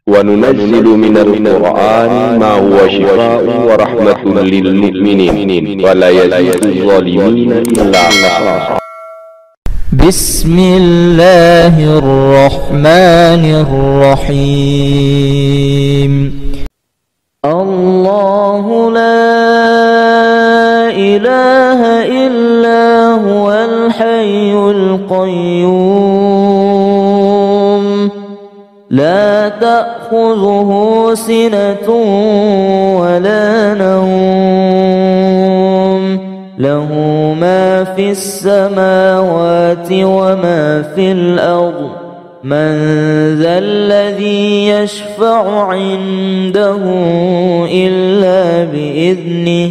وننزل من القرآن ما هو شفاء ورحمة للمؤمنين ولا يزيد الظالمين إلا خسارا. بسم الله الرحمن الرحيم. الله لا إله إلا هو الحي القيوم لا تأخذه سنة ولا نوم له ما في السماوات وما في الأرض من ذا الذي يشفع عنده إلا بإذنه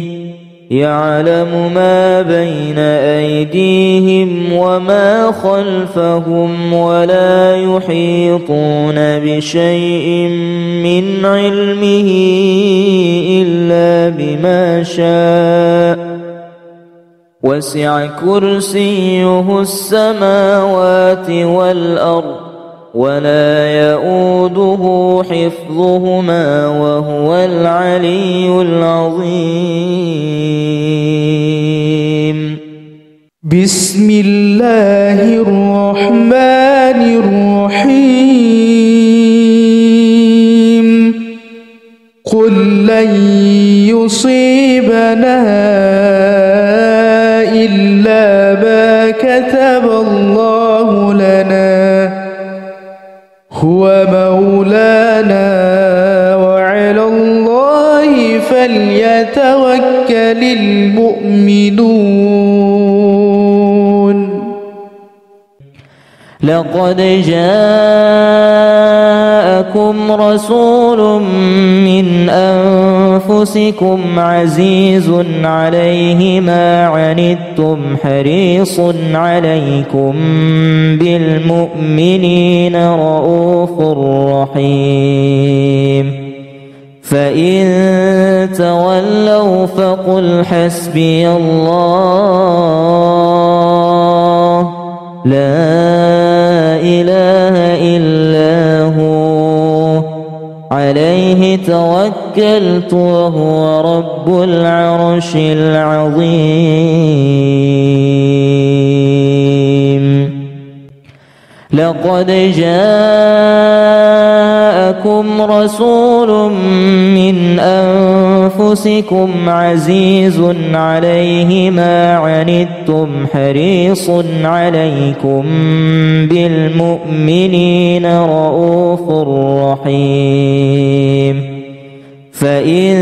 يعلم ما بين أيديهم وما خلفهم ولا يحيطون بشيء من علمه إلا بما شاء وسع كرسيه السماوات والأرض ولا يؤوده حفظهما وهو العلي العظيم. بسم الله الرحمن الرحيم. قل لن يصيبنا إلا ما كتب الله لنا هو مولانا وعلى الله فليتوكل المؤمنون. لقد جاءكم رسول من أنفسكم عزيز عليه ما عنتم حريص عليكم بالمؤمنين رؤوف رحيم. فإن تولوا فقل حسبي الله لا إله إلا هو عليه توكلت وهو رب العرش العظيم. لقد جاءكم رسول من أنفسكم عزيز عليه ما عنتم حريص عليكم بالمؤمنين رؤوف رحيم. فإن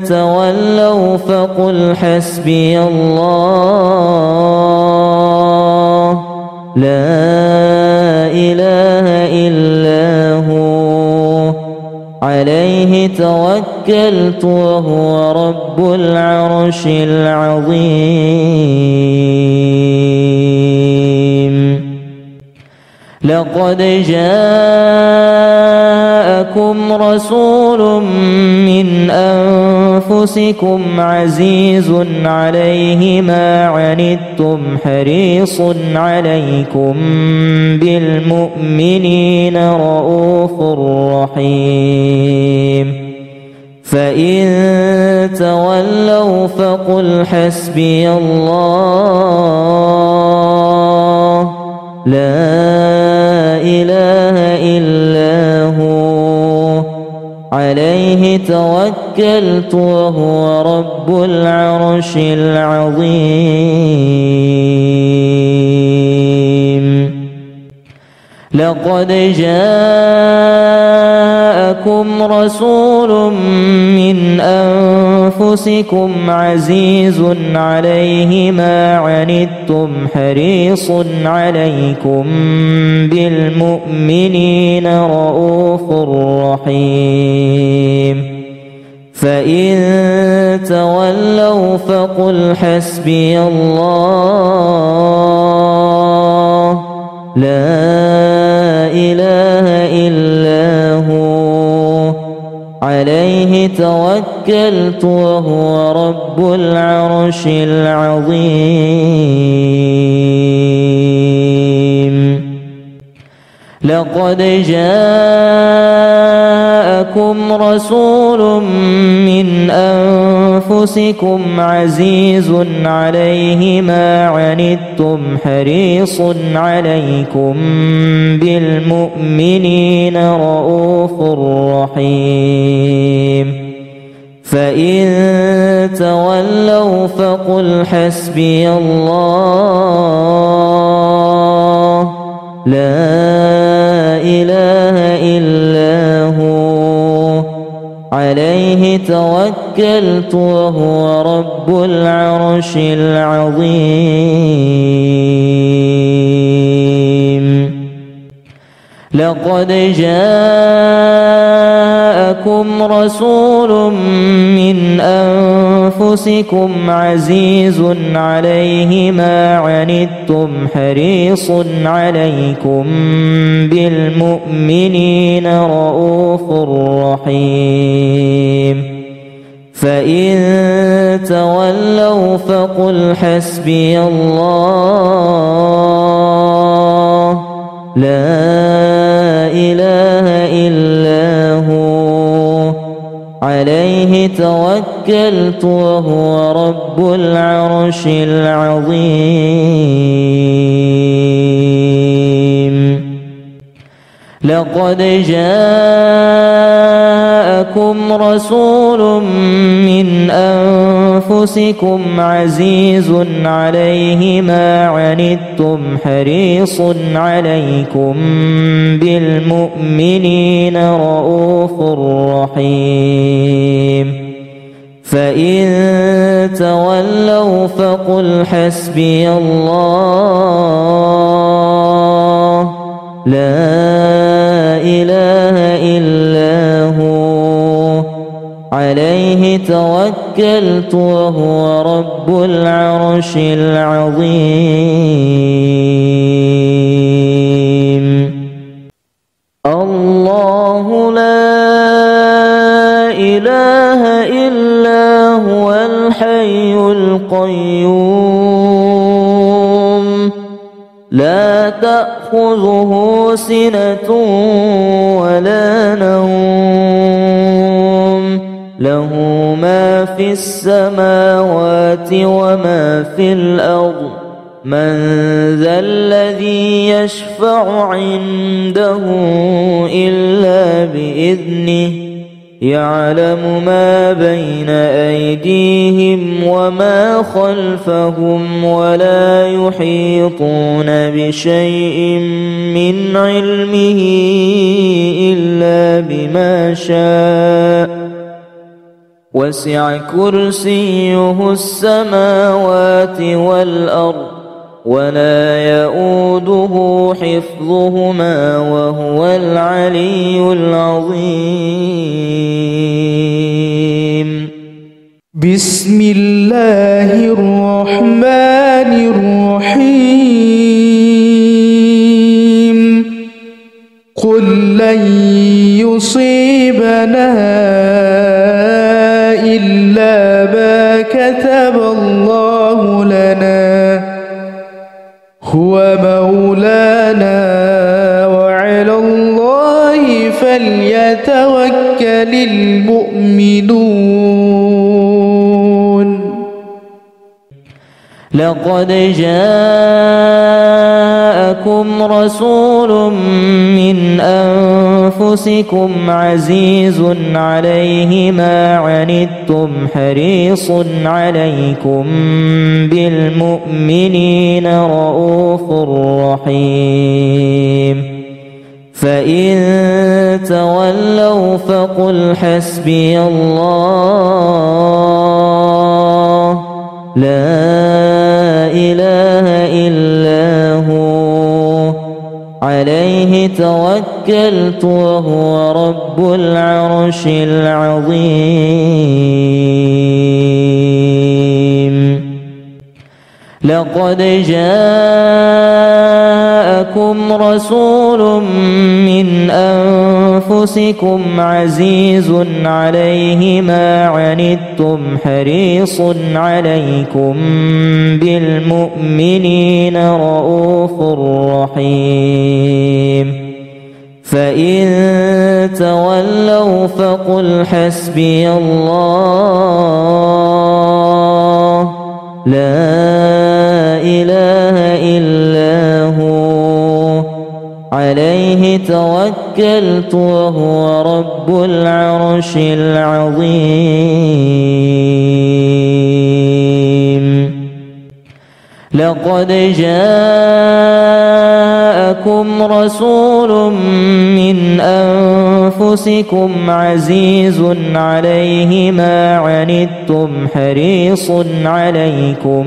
تولوا فقل حسبي الله لا إله إلا هو عليه توكلت وهو رب العرش العظيم. لقد جاءكم رسول من أنفسكم عزيز عليه ما عنتم حريص عليكم بالمؤمنين رؤوف رحيم. فإن تولوا فقل حسبي الله لا إله إلا هو عليه توكلت وهو رب العرش العظيم. لقد جاءكم رسول من أنفسكم عزيز عليه ما عنتم حريص عليكم بالمؤمنين رؤوف رحيم. فإن تولوا فقل حسبي الله لا إله إلا هو عليه توكلت وهو رب العرش العظيم. لقد جاءكم جاءكم رسول من أنفسكم عزيز عليه ما عنتم حريص عليكم بالمؤمنين رؤوف رحيم فإن تولوا فقل حسبي الله لا إله إلا هو عليه توكلت وهو رب العرش العظيم لقد جاءكم رسول من أنفسكم عزيز عليه ما عنتم حريص عليكم بالمؤمنين رؤوف رحيم فإن تولوا فقل حسبي الله لا إله إلا هو عليه توكلت وهو رب العرش العظيم لقد جاءكم رسول من أنفسكم عزيز عليه ما عنتم حريص عليكم بالمؤمنين رؤوف رحيم فإن تولوا فقل حسبي الله لا إله إلا هو عليه توكلت وهو رب العرش العظيم الله لا إله إلا هو الحي القيوم لا تأخذه سنة ولا نوم له ما في السماوات وما في الأرض من ذا الذي يشفع عنده إلا بإذنه يعلم ما بين أيديهم وما خلفهم ولا يحيطون بشيء من علمه إلا بما شاء وسع كرسيه السماوات والأرض ولا يؤوده حفظهما وهو العلي العظيم بسم الله الرحمن الرحيم قل لن يصيبنا إلا ما كتب الله لنا هو مولانا وعلى الله فليتوكل المؤمنون لقد جاءكم رسول من أنفسكم عزيز عليه ما عنتم حريص عليكم بالمؤمنين رؤوف رحيم فإن تولوا فقل حسبي الله لا إله إلا هو عليه توكلت وهو رب العرش العظيم لقد جاءكم رسول من أنفسكم عزيز عليه ما عنتم حريص عليكم بالمؤمنين رؤوف رحيم فإن تولوا فقل حسبي الله لا إله إلا هو عليه توكلت وهو رب العرش العظيم. لقد جاءكم رسول من أنفسكم عزيز عليه ما عنتم حريص عليكم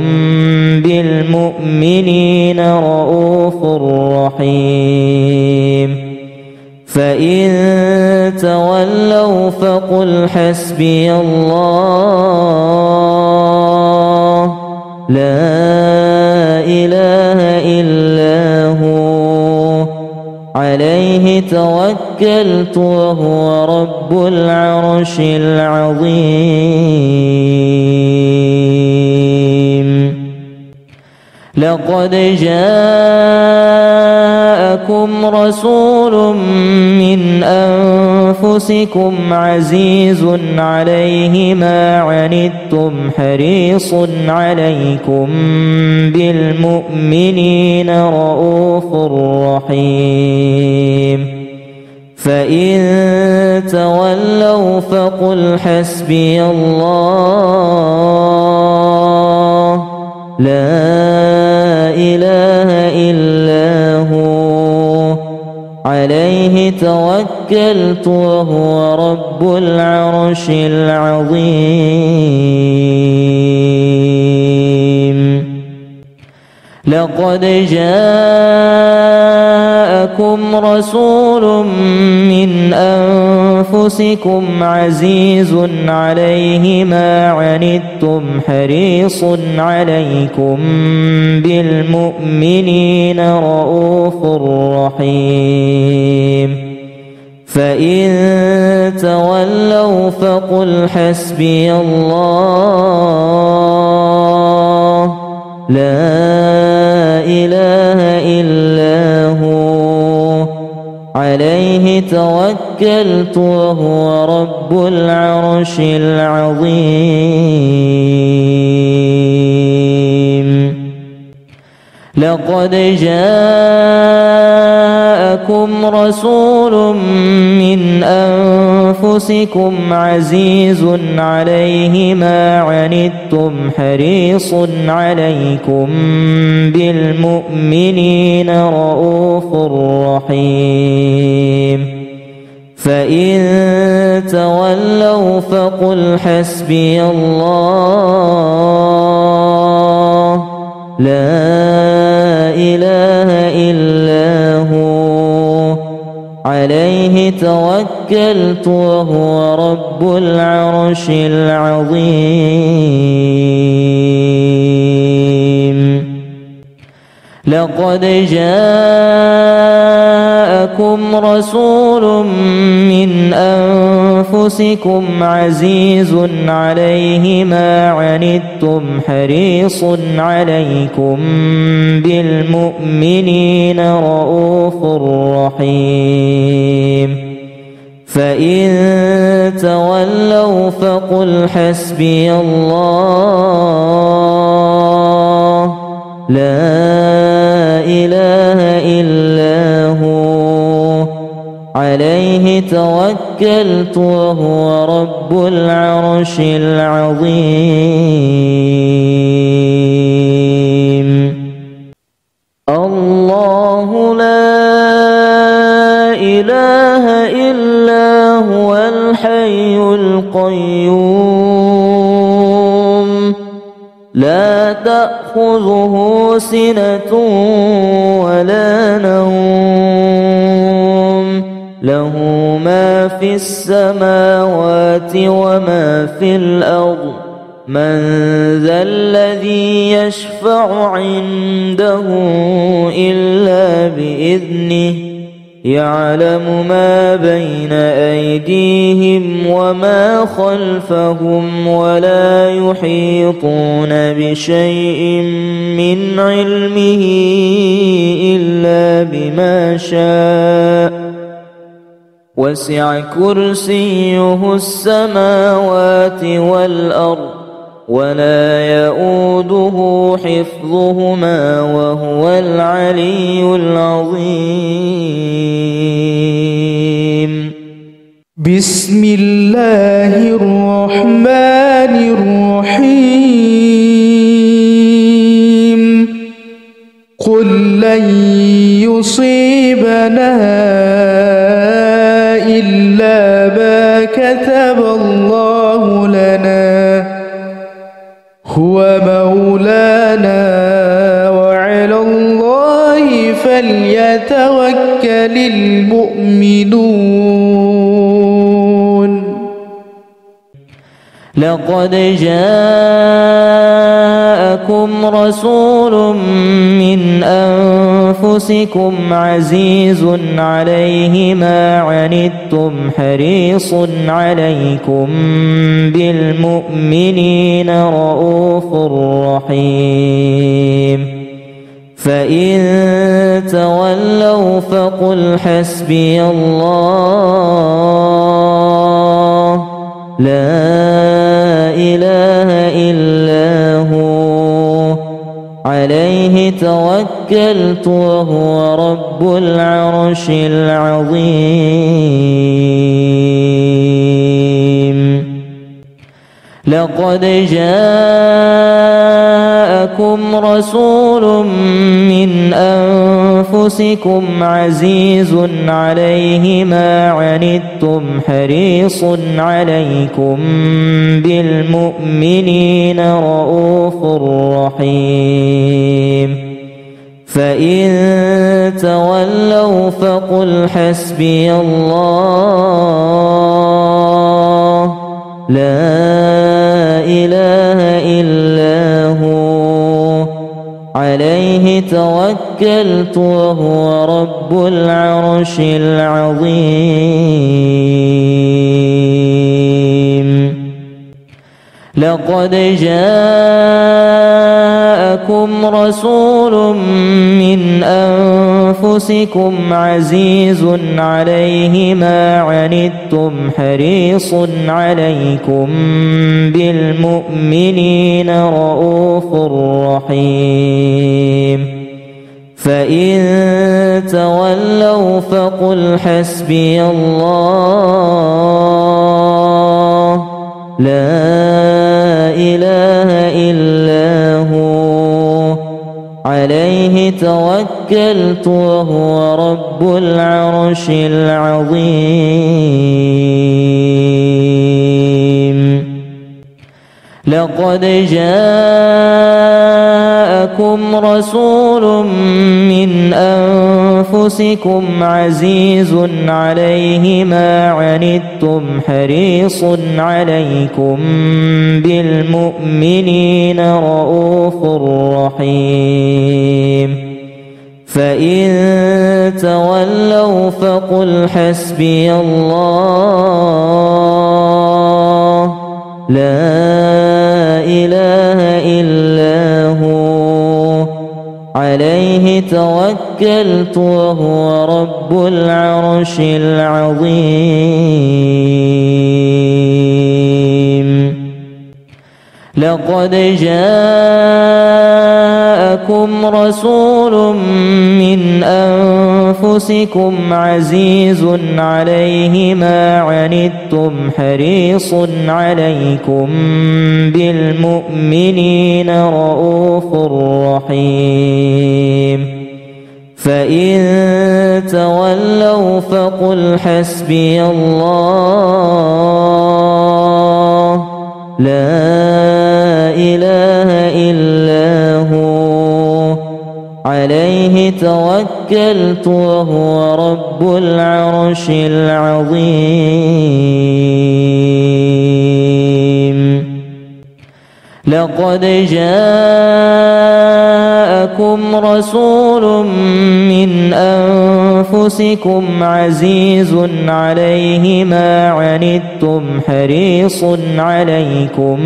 بالمؤمنين رؤوف رحيم. فإن تولوا فقل حسبي الله لا إله إلا هو عليه توكلت وهو رب العرش العظيم. لقد جاءكم رسول من أنفسكم عزيز عليه ما عنتم حريص عليكم بالمؤمنين رؤوف رحيم. فإن تولوا فقل حسبي الله لا إله إلا هو عليه توكلت وهو رب العرش العظيم. لقد جاءكم رسول من أنفسكم عزيز عليه ما عنتم حريص عليكم بالمؤمنين رؤوف رحيم. فإن تولوا فقل حسبي الله لا إله إلا هو عليه توكلت وهو رب العرش العظيم. لقد جاءكم رسول من أنفسكم عزيز عليه ما عنتم حريص عليكم بالمؤمنين رؤوف رحيم. فإن تولوا فقل حسبي الله لا إله إلا هو عليه توكلت وهو رب العرش العظيم. لقد جاءكم رسول من أنفسكم عزيز عليه ما عنتم حريص عليكم بالمؤمنين رؤوف رحيم. فإن تولوا فقل حسبي الله لا إله إلا هو عليه توكلت وهو رب العرش العظيم. الله لا إله إلا هو الحي القيوم لا تأخذه سنة ولا نوم له ما في السماوات وما في الأرض من ذا الذي يشفع عنده إلا بإذنه يعلم ما بين أيديهم وما خلفهم ولا يحيطون بشيء من علمه إلا بما شاء وسع كرسيه السماوات والأرض ولا يؤوده حفظهما وهو العلي العظيم. بسم الله الرحمن الرحيم. قل لن يصيبنا إلا ما كتب الله لنا هو مولانا وعلى الله فليتوكل المؤمنون. لقد جاءكم رسول من أنفسكم عزيز عليه ما عنتم حريص عليكم بالمؤمنين رؤوف رحيم. فإن تولوا فقل حسبي الله لا إله إلا هو عليه توكلت وهو رب العرش العظيم. لقد جاءكم رسول من أنفسكم عزيز عليه ما عنتم حريص عليكم بالمؤمنين رؤوف رحيم. فإن تولوا فقل حسبي الله لا إله إلا هو عليه توكلت وهو رب العرش العظيم. لقد جاءكم رسول من أنفسكم عزيز عليه ما عنتم حريص عليكم بالمؤمنين رؤوف رحيم. فإن تولوا فقل حسبي الله لا إله إلا هو عليه توكلت وهو رب العرش العظيم. لقد جاءكم رسول من أنفسكم عزيز عليه ما عنتم حريص عليكم بالمؤمنين رؤوف رحيم. فإن تولوا فقل حسبي الله لا إله إلا هو عليه توكلت وهو رب العرش العظيم. لقد جاءكم رسول من أنفسكم عزيز عليه ما عنتم حريص عليكم بالمؤمنين رؤوف رحيم. فإن تولوا فقل حسبي الله لا إله إلا هو عليه توكلت وهو رب العرش العظيم. لقد جاءكم رسول من أنفسكم عزيز عليه ما عنتم حريص عليكم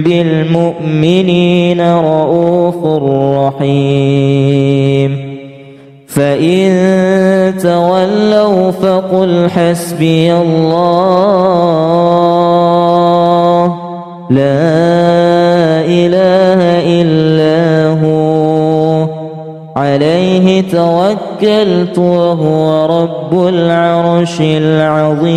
بالمؤمنين رؤوف رحيم. فإن تولوا فقل حسبي الله لا إله إلا هو عليه توكلت وهو رب العرش العظيم.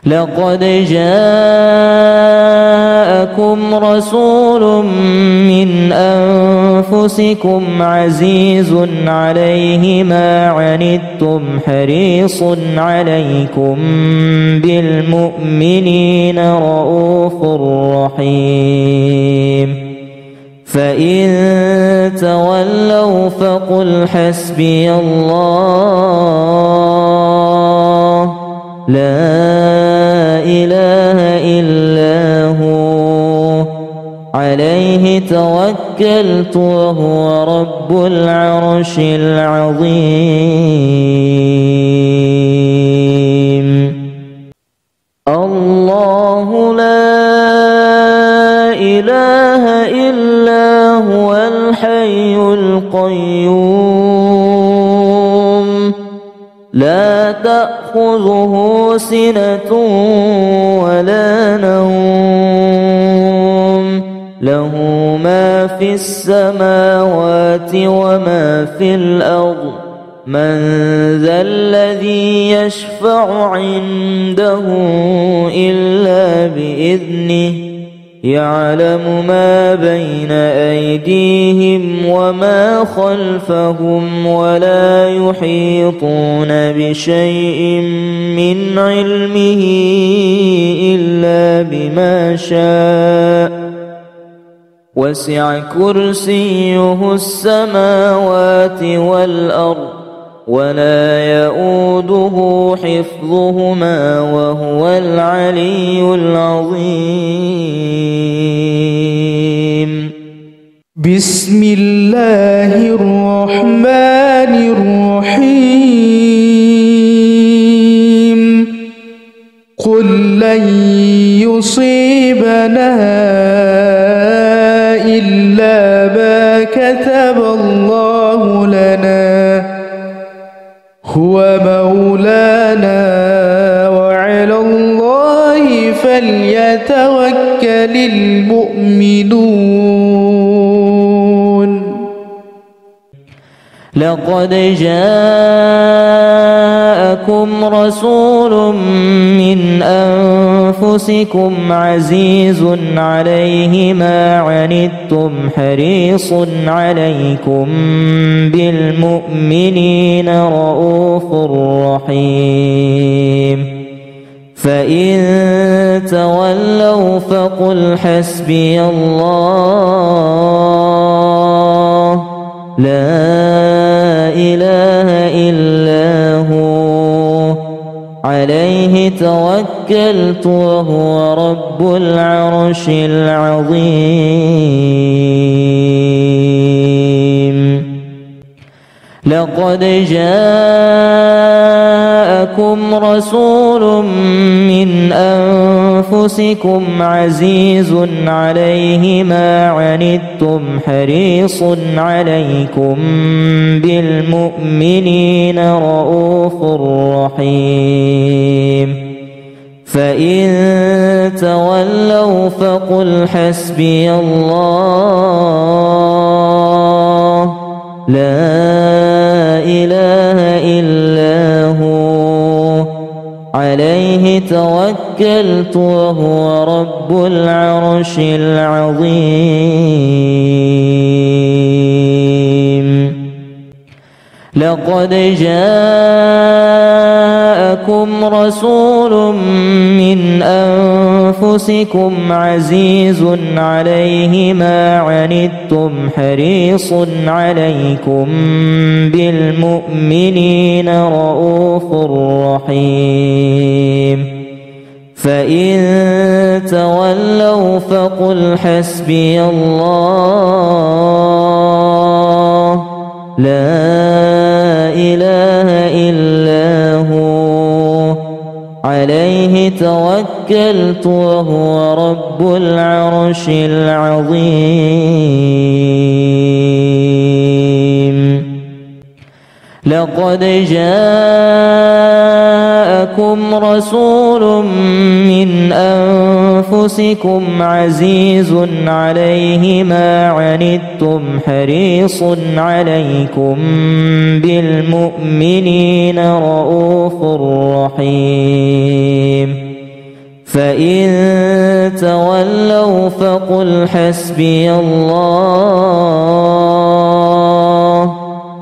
لقد جاءكم رسول من أنفسكم عزيز عليه ما عنتم حريص عليكم بالمؤمنين رؤوف رحيم. فإن تولوا فقل حسبي الله لا إله إلا هو عليه توكلت وهو رب العرش العظيم. الله لا إله إلا هو الحي القيوم لا تأخذه سنة ولا نوم له ما في السماوات وما في الأرض من ذا الذي يشفع عنده إلا بإذنه يعلم ما بين أيديهم وما خلفهم ولا يحيطون بشيء من علمه إلا بما شاء وسع كرسيه السماوات والأرض ولا يؤوده حفظهما وهو العلي العظيم. بسم الله الرحمن الرحيم. قل لن يصيبنا إلا ما كتب الله لنا هو مولانا وعلى الله فليتوكل المؤمنون. لقد جاءكم رسول من أنفسكم عزيز عليه ما عنتم حريص عليكم بالمؤمنين رؤوف رحيم. فإن تولوا فقل حسبي الله لا إله إلا هو عليه توكلت وهو رب العرش العظيم. لقد جاءكم رسول من أنفسكم عزيز عليه ما عنتم حريص عليكم بالمؤمنين رؤوف رحيم. فإن تولوا فقل حسبي الله لا إله إلا هو عليه توكلت وهو رب العرش العظيم. لقد جاءكم رسول من أنفسكم عزيز عليه ما عنتم حريص عليكم بالمؤمنين رؤوف رحيم. فإن تولوا فقل حسبي الله لا إله إلا هو عليه توكلت توكلت وهو رب العرش العظيم. لقد جاءكم رسول من أنفسكم عزيز عليه ما عنتم حريص عليكم بالمؤمنين رؤوف رحيم. فإن تولوا فقل حسبي الله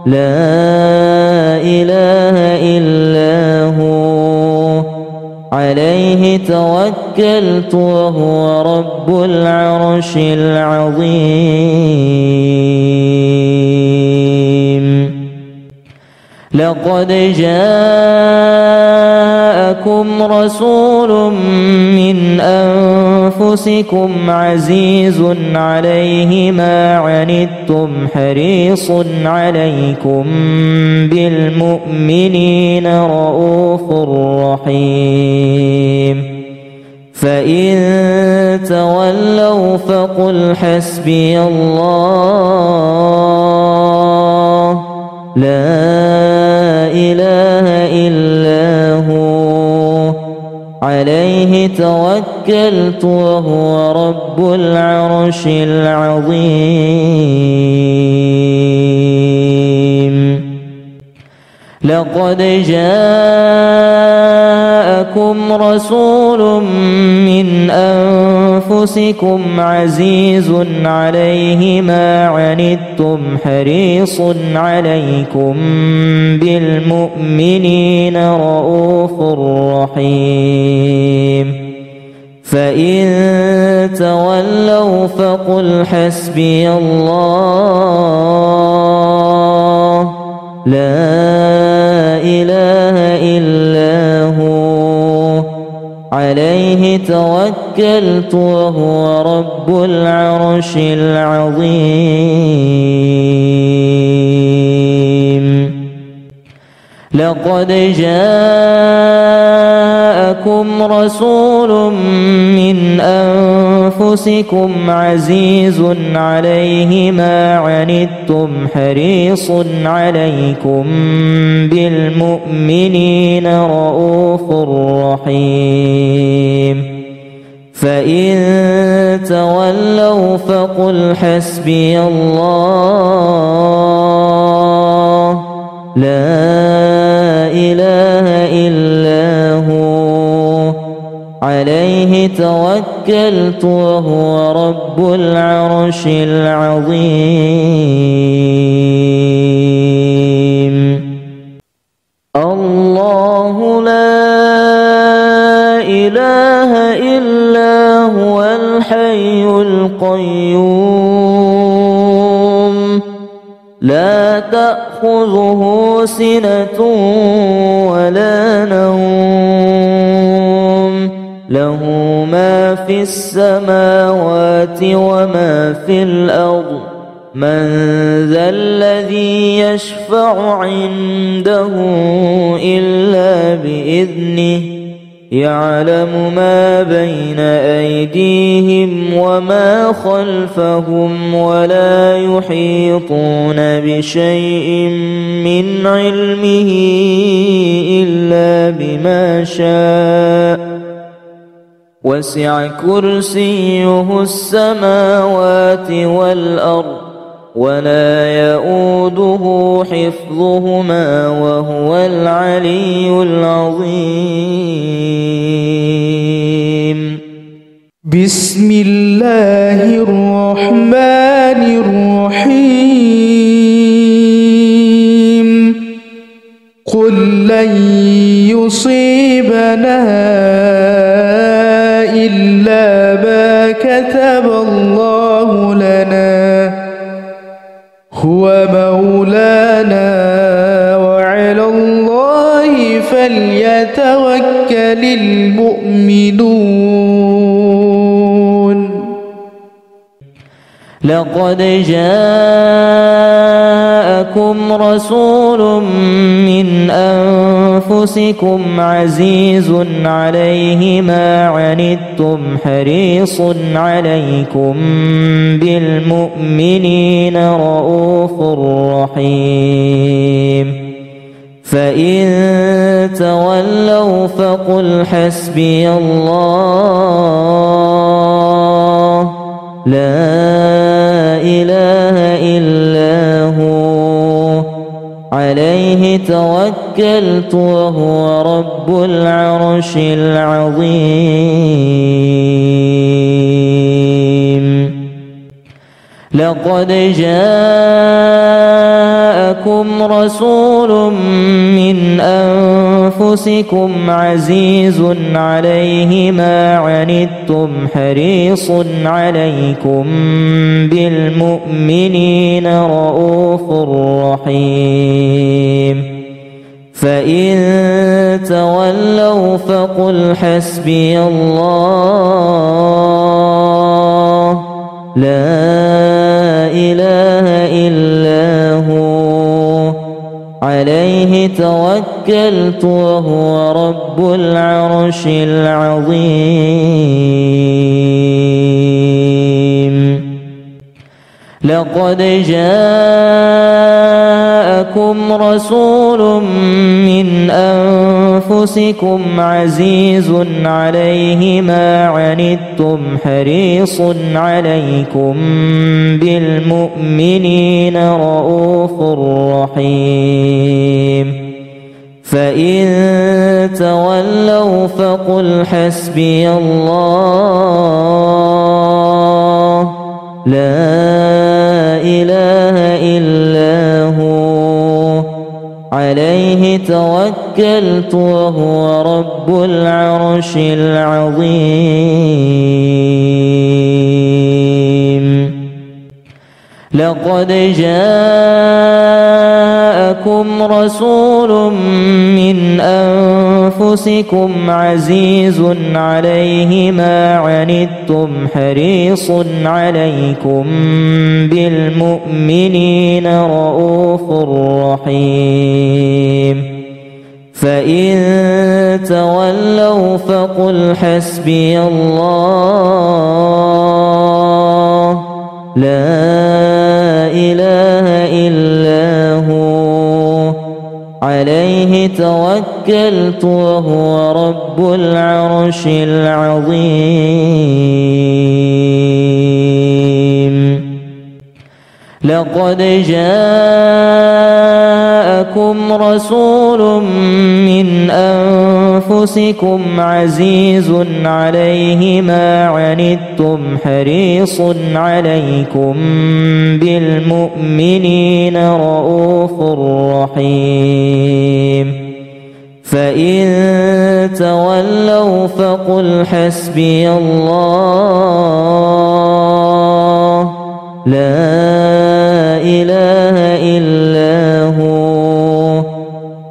لا إله إلا هو عليه توكلت وهو رب العرش العظيم. لقد جاءكم رسول من أنفسكم عزيز عليه ما عنتم حريص عليكم بالمؤمنين رؤوف رحيم. فإن تولوا فقل حسبي الله لا إله إلا هو عليه توكلت وهو رب العرش العظيم. لقد جاءكم رسول من أنفسكم عزيز عليه ما عنتم حريص عليكم بالمؤمنين رؤوف رحيم. فإن تولوا فقل حسبي الله لا إله إلا هو عليه توكلت وهو رب العرش العظيم. لقد جاءكم رسول من أنفسكم عزيز عليه ما عنتم حريص عليكم بالمؤمنين رؤوف رحيم. فإن تولوا فقل حسبي الله لا إله إلا هو عليه توكلت وهو رب العرش العظيم. الله لا إله إلا هو الحي القيوم لا تأخذه سنة ولا نوم له ما في السماوات وما في الأرض من ذا الذي يشفع عنده إلا بإذنه يعلم ما بين أيديهم وما خلفهم ولا يحيطون بشيء من علمه إلا بما شاء وسع كرسيه السماوات والأرض ولا يؤوده حفظهما وهو العلي العظيم. بسم الله الرحمن الرحيم. قل لن يصيبنا إلا ما كتب الله لنا هو مولانا وعلى الله فليتوكل المؤمنون. لقد جاءكم رسول من أنفسكم أنفسكم عزيز عليه ما عنتم حريص عليكم بالمؤمنين رؤوف رحيم فإن تولوا فقل حسبي الله لا إله إلا هو عليه توكلت وهو رب العرش العظيم لقد جاءكم رسول من أنفسكم عزيز عليه ما عنتم حريص عليكم بالمؤمنين رؤوف رحيم فإن تولوا فقل حسبي الله لا إله إلا هو عليه توكلت وهو رب العرش العظيم لقد جاءكم رسول من أنفسكم عزيز عليه ما عنتم حريص عليكم بالمؤمنين رؤوف رحيم فإن تولوا فقل حسبي الله لا إله إلا هو عليه توكلت وهو رب العرش العظيم لقد جاءكم رسول من أنفسكم عزيز عليه ما عنتم حريص عليكم بالمؤمنين رؤوف رحيم فإن تولوا فقل حسبي الله لا إله إلا هو عليه توكلت وهو رب العرش العظيم لقد جاءكم رسول من أنفسكم عزيز عليه ما عنتم حريص عليكم بالمؤمنين رؤوف رحيم فإن تولوا فقل حسبي الله لا إله إلا هو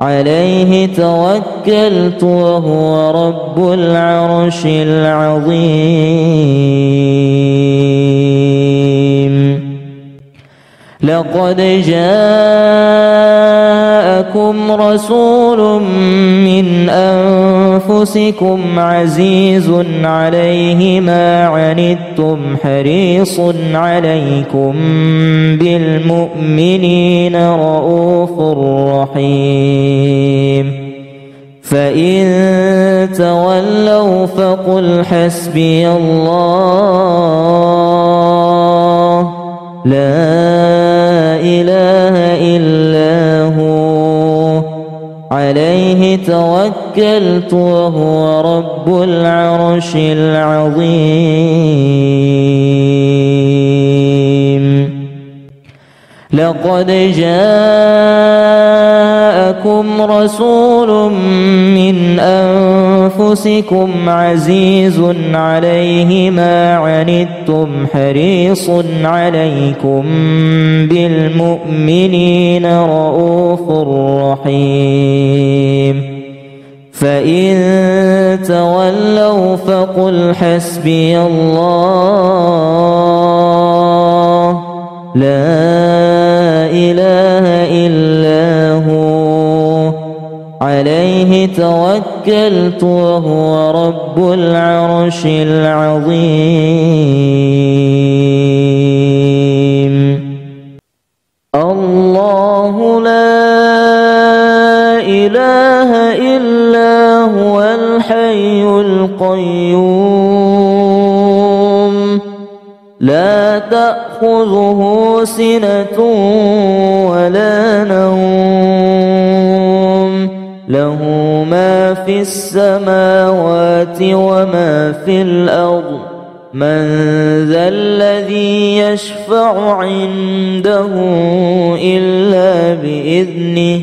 عليه توكلت وهو رب العرش العظيم لقد جاءكم رسول من أنفسكم عزيز عليه ما عنتم حريص عليكم بالمؤمنين رؤوف رحيم فإن تولوا فقل حسبي الله لا إله إلا هو عليه توكلت وهو رب العرش العظيم لقد جاءكم رسول من أنفسكم عزيز عليه ما عنتم حريص عليكم بالمؤمنين رؤوف رحيم فإن تولوا فقل حسبي الله لا إله إلا هو عليه توكلت وهو رب العرش العظيم. الله لا إله إلا هو الحي القيوم لا تأخذه سنة ولا نوم له ما في السماوات وما في الأرض من ذا الذي يشفع عنده إلا بإذنه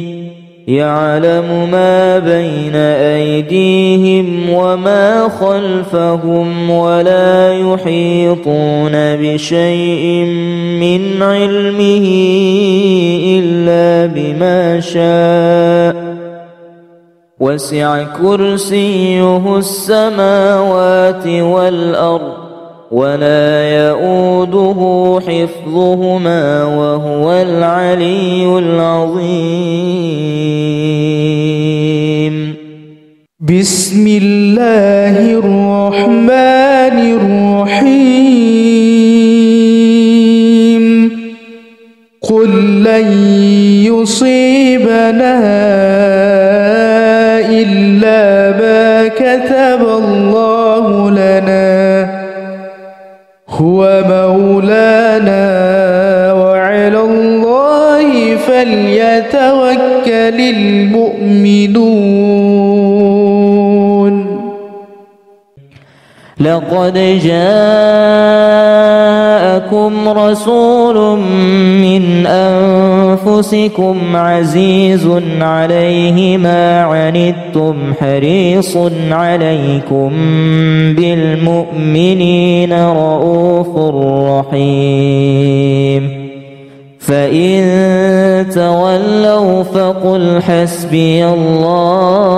يعلم ما بين أيديهم وما خلفهم ولا يحيطون بشيء من علمه إلا بما شاء وسع كرسيه السماوات والأرض ولا يؤوده حفظهما وهو العلي العظيم. بسم الله الرحمن الرحيم. قل لن يصيبنا إلا ما كتب الله لنا هو مولانا وعلى الله فليتوكل المؤمنون. لقد جاءكم رسول من أنفسكم عزيز عليه ما عنتم حريص عليكم بالمؤمنين رؤوف رحيم. فإن تولوا فقل حسبي الله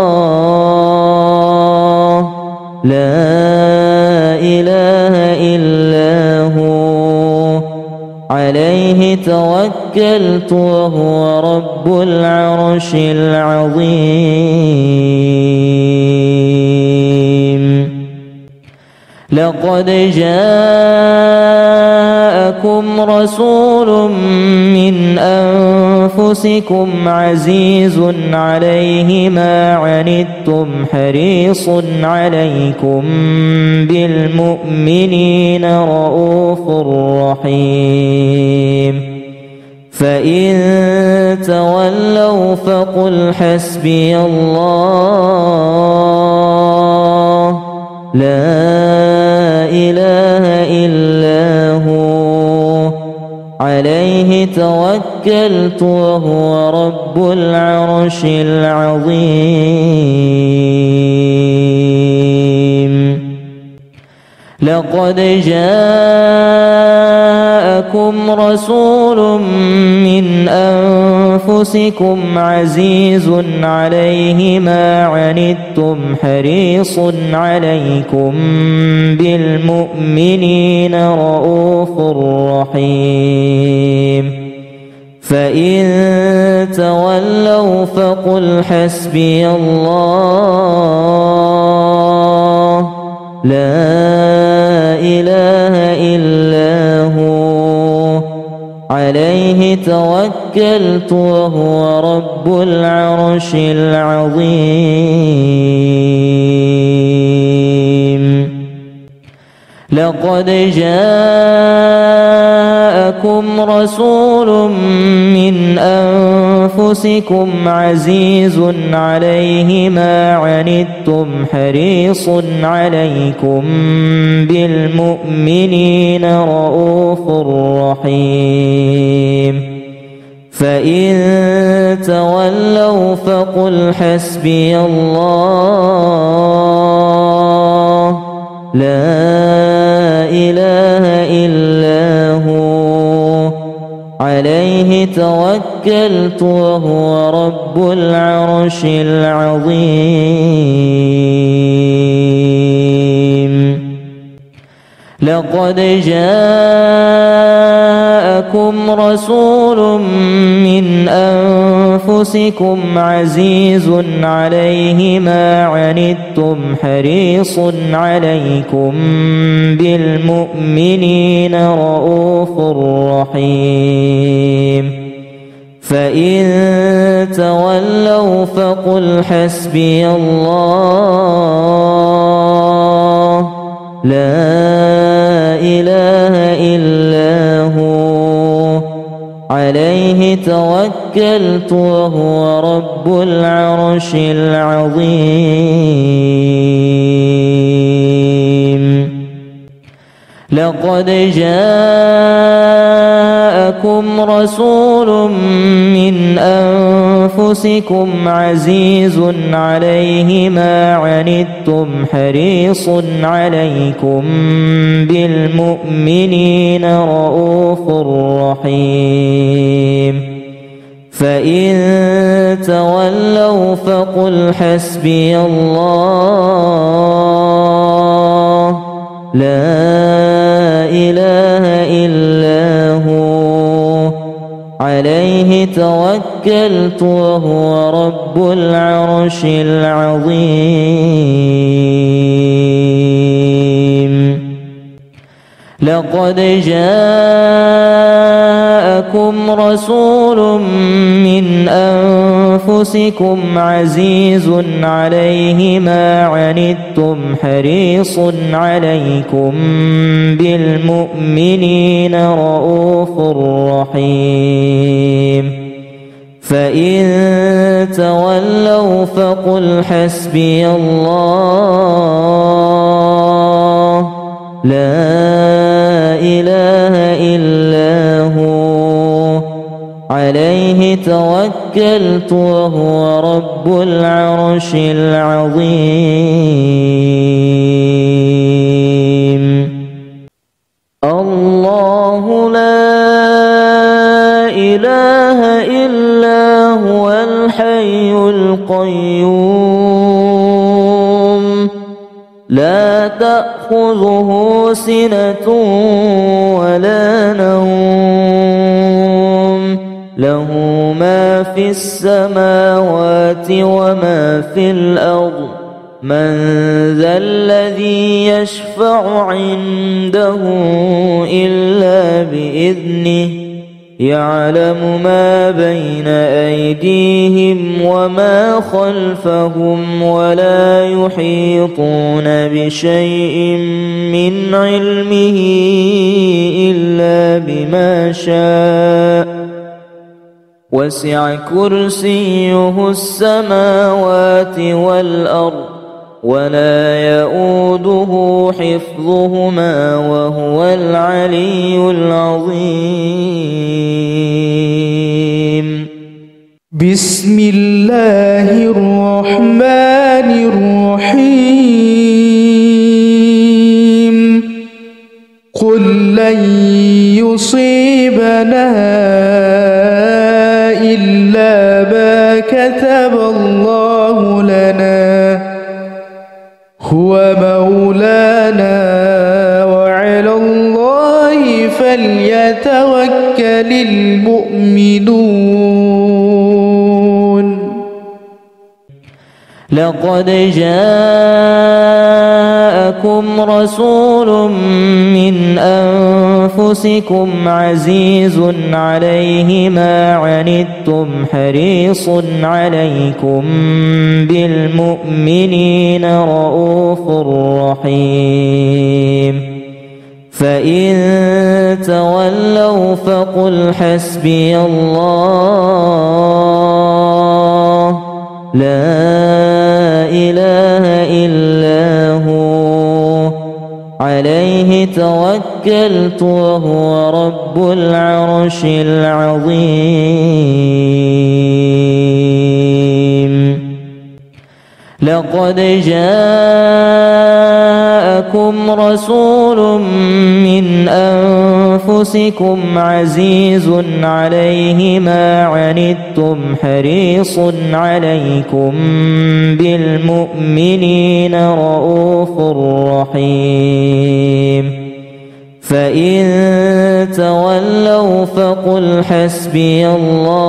لا إله إلا هو عليه توكلت وهو رب العرش العظيم. لقد جاءكم رسول من أنفسكم عزيز عليه ما عنتم حريص عليكم بالمؤمنين رؤوف رحيم. فإن تولوا فقل حسبي الله لا إله إلا هو عليه توكلت وهو رب العرش العظيم. لقد جاءكم رسول من أنفسكم عزيز عليه ما عنتم حريص عليكم بالمؤمنين رؤوف رحيم. فإن تولوا فقل حسبي الله لا إله إلا هو عليه توكلت وهو رب العرش العظيم. لقد جاءكم رسول من أنفسكم عزيز عليه ما عنتم حريص عليكم بالمؤمنين رؤوف رحيم. فإن تولوا فقل حسبي الله لا إله إلا هو عليه توكلت وهو رب العرش العظيم. لقد جاءكم جاءكم رسول من أنفسكم عزيز عليه ما عنتم حريص عليكم بالمؤمنين رؤوف رحيم فإن تولوا فقل حسبي الله لا إله إلا هو عليه توكلت وهو رب العرش العظيم لقد جاءكم رسول من أنفسكم عزيز عليه ما عنتم حريص عليكم بالمؤمنين رؤوف رحيم فإن تولوا فقل حسبي الله لا إله إلا هو عليه توكلت وهو رب العرش العظيم لقد جاءكم رسول من أنفسكم عزيز عليه ما عنتم حريص عليكم بالمؤمنين رؤوف رحيم فإن تولوا فقل حسبي الله لا إله إلا هو عليه توكلت وهو رب العرش العظيم الله لا إله إلا هو الحي القيوم لا تأخذه سنة ولا نوم له ما في السماوات وما في الأرض من ذا الذي يشفع عنده إلا بإذنه يعلم ما بين أيديهم وما خلفهم ولا يحيطون بشيء من علمه إلا بما شاء وسع كرسيه السماوات والأرض ولا يؤوده حفظهما وهو العلي العظيم بسم الله الرحمن الرحيم قل لن يصيبنا إلا ما كتب الله لنا هو مولانا وعلى الله فليتوكل المؤمنون لقد جاءكم رسول من أنفسكم عزيز عليه ما عنتم حريص عليكم بالمؤمنين رؤوف رحيم فإن تولوا فقل حسبي الله لا إله إلا هو عليه توكلت وهو رب العرش العظيم لقد جاءكم رسول من أنفسكم عزيز عليه ما عنتم حريص عليكم بالمؤمنين رؤوف رحيم فإن تولوا فقل حسبي الله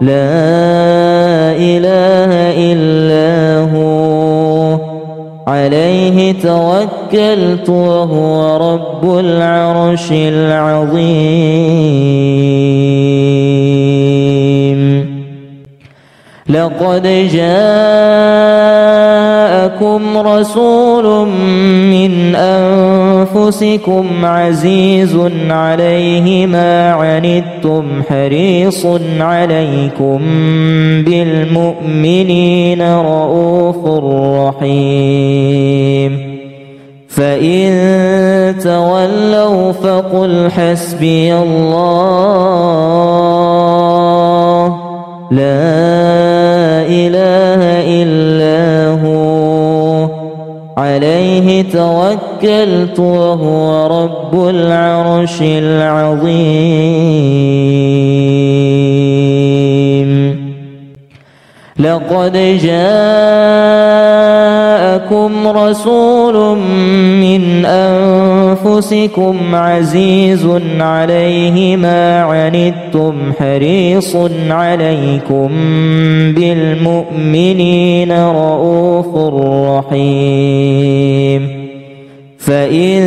لا إله إلا هو عليه توكلت وهو رب العرش العظيم. لقد جاءكم رسول من أنفسكم عزيز عليه ما عنتم حريص عليكم بالمؤمنين رؤوف رحيم. فإن تولوا فقل حسبي الله لا إله إلا هو عليه توكلت وهو رب العرش العظيم. لقد جاءكم رسول من أنفسكم عزيز عليه ما عنتم حريص عليكم بالمؤمنين رؤوف رحيم. فإن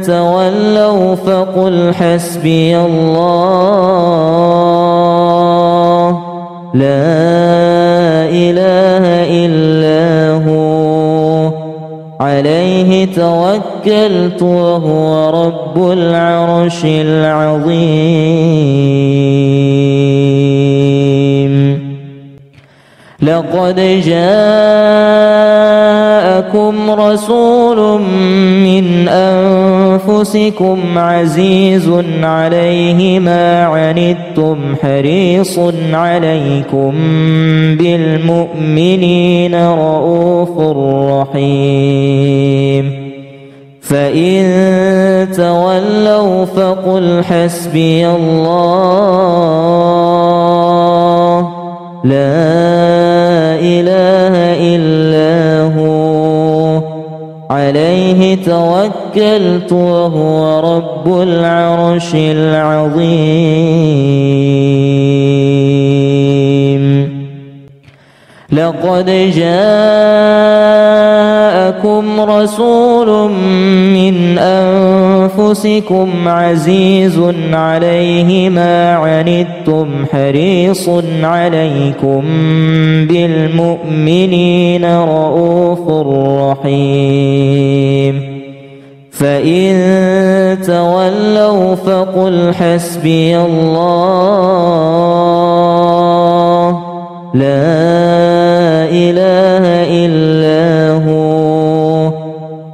تولوا فقل حسبي الله لا إله إلا هو عليه توكلت وهو رب العرش العظيم. لقد جاءكم رسول من أنفسكم عزيز عليه ما عنتم حريص عليكم بالمؤمنين رؤوف رحيم. فإن تولوا فقل حسبي الله لا إله إلا هو عليه توكلت وهو رب العرش العظيم. لقد جاءكم رسول من أنفسكم عزيز عليه ما عنتم حريص عليكم بالمؤمنين رؤوف رحيم. فإن تولوا فقل حسبي الله لا إله إلا هو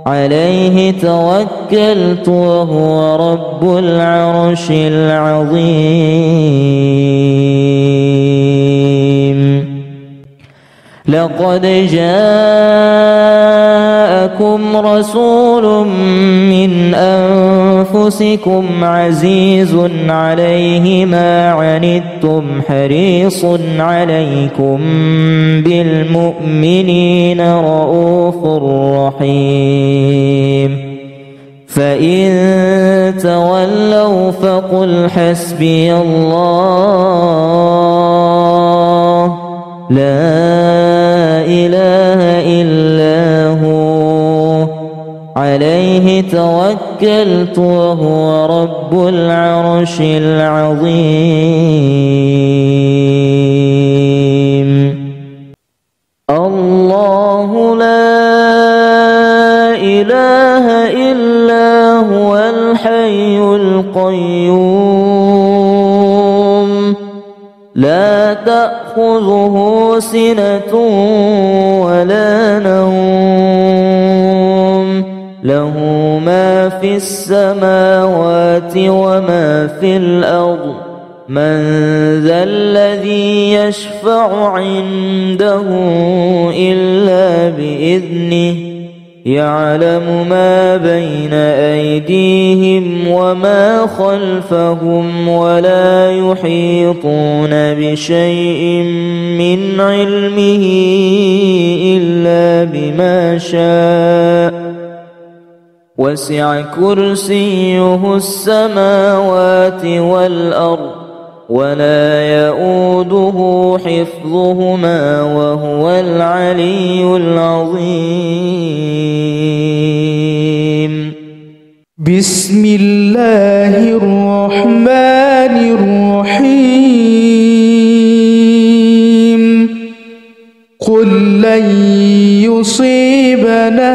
عليه توكلت وهو رب العرش العظيم. لقد جاءكم رسول من أنفسكم عزيز عليه ما عنتم حريص عليكم بالمؤمنين رؤوف رحيم. فإن تولوا فقل حسبي الله لا إله إلا هو عليه توكلت وهو رب العرش العظيم. الله لا إله إلا هو الحي القيوم لا تأخذه سنة ولا نوم له ما في السماوات وما في الأرض من ذا الذي يشفع عنده إلا بإذنه يعلم ما بين أيديهم وما خلفهم ولا يحيطون بشيء من علمه إلا بما شاء وسع كرسيه السماوات والأرض ولا يؤوده حفظهما وهو العلي العظيم. بسم الله الرحمن الرحيم. قل لن يصيبنا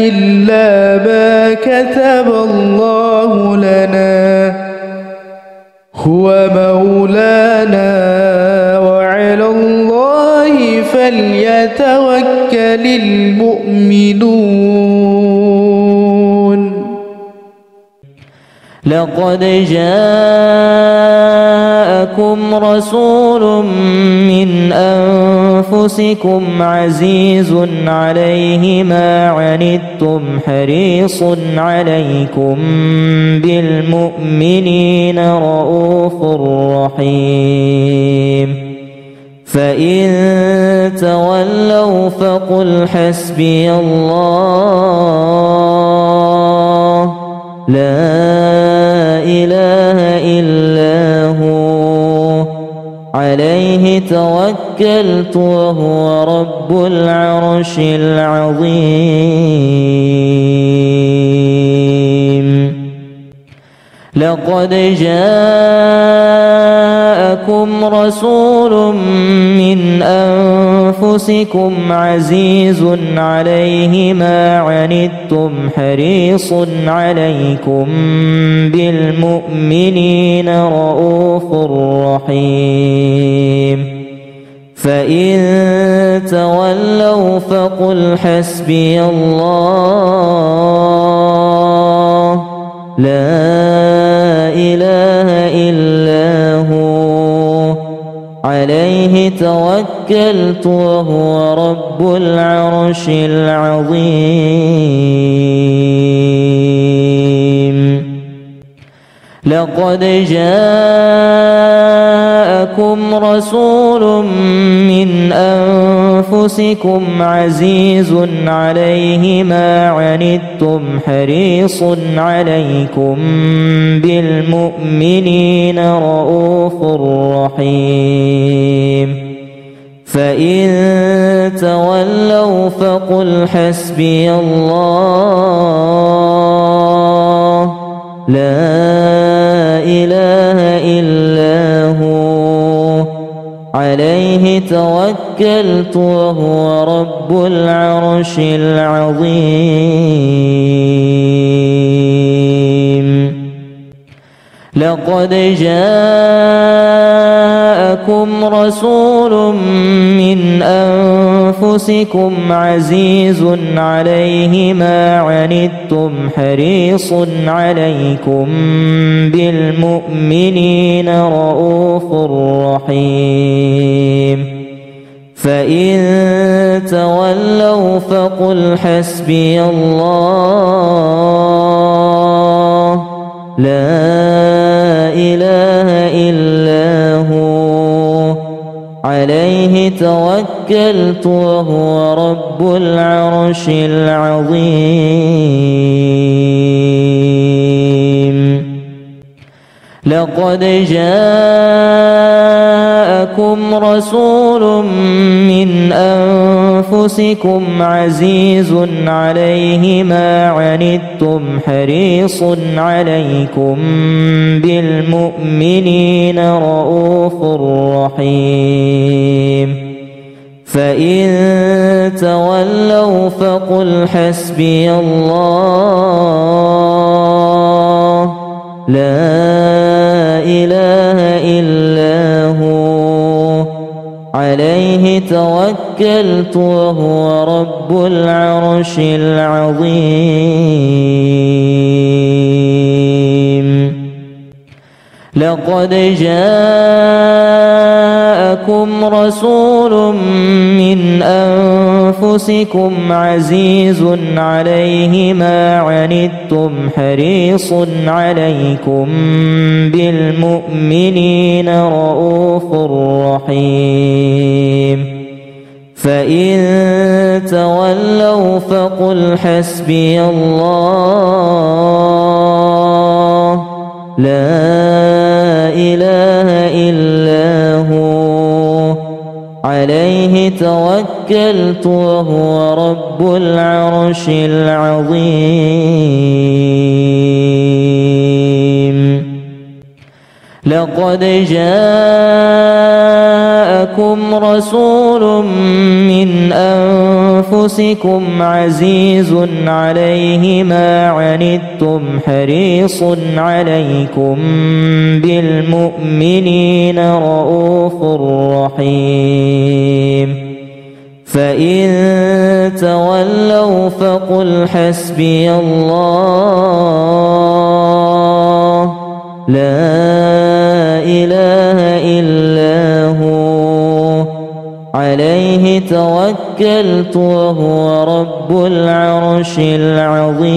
إلا ما كتب الله لنا هو مولانا وعلى الله فليتوكل المؤمنون. لقد جاءكم رسول من أنفسكم عزيز عليه ما عنتم حريص عليكم بالمؤمنين رؤوف رحيم. فإن تولوا فقل حسبي الله لا إله إلا هو عليه توكلت وهو رب العرش العظيم. لقد جاءكم رسول من أنفسكم عزيز عليه ما عنتم حريص عليكم بالمؤمنين رؤوف رحيم. فإن تولوا فقل حسبي الله لا إله إلا هو عليه توكلت وهو رب العرش العظيم. لقد جاءكم رسول من أنفسكم عزيز عليه ما عنتم حريص عليكم بالمؤمنين رؤوف رحيم. فإن تولوا فقل حسبي الله لا إله إلا هو عليه توكلت وهو رب العرش العظيم. لقد جاءكم رسول من أنفسكم عزيز عليه ما عنتم حريص عليكم بالمؤمنين رؤوف رحيم. فإن تولوا فقل حسبي الله لا إله إلا هو عليه توكلت وهو رب العرش العظيم. لقد جاءكم رسول من أنفسكم عزيز عليه ما عنتم حريص عليكم بالمؤمنين رؤوف رحيم. فإن تولوا فقل حسبي الله لا إله إلا هو عليه توكلت وهو رب العرش العظيم. لقد جاءكم رسول من أنفسكم عزيز عليه ما عنتم حريص عليكم بالمؤمنين رؤوف رحيم. فإن تولوا فقل حسبي الله لا إله إلا هو عليه توكلت وهو رب العرش العظيم. لقد جاءكم رسول من أنفسكم عزيز عليه ما عنتم حريص عليكم بالمؤمنين رؤوف رحيم. فإن تولوا فقل حسبي الله لا إله إلا هو عليه توكلت وهو رب العرش العظيم.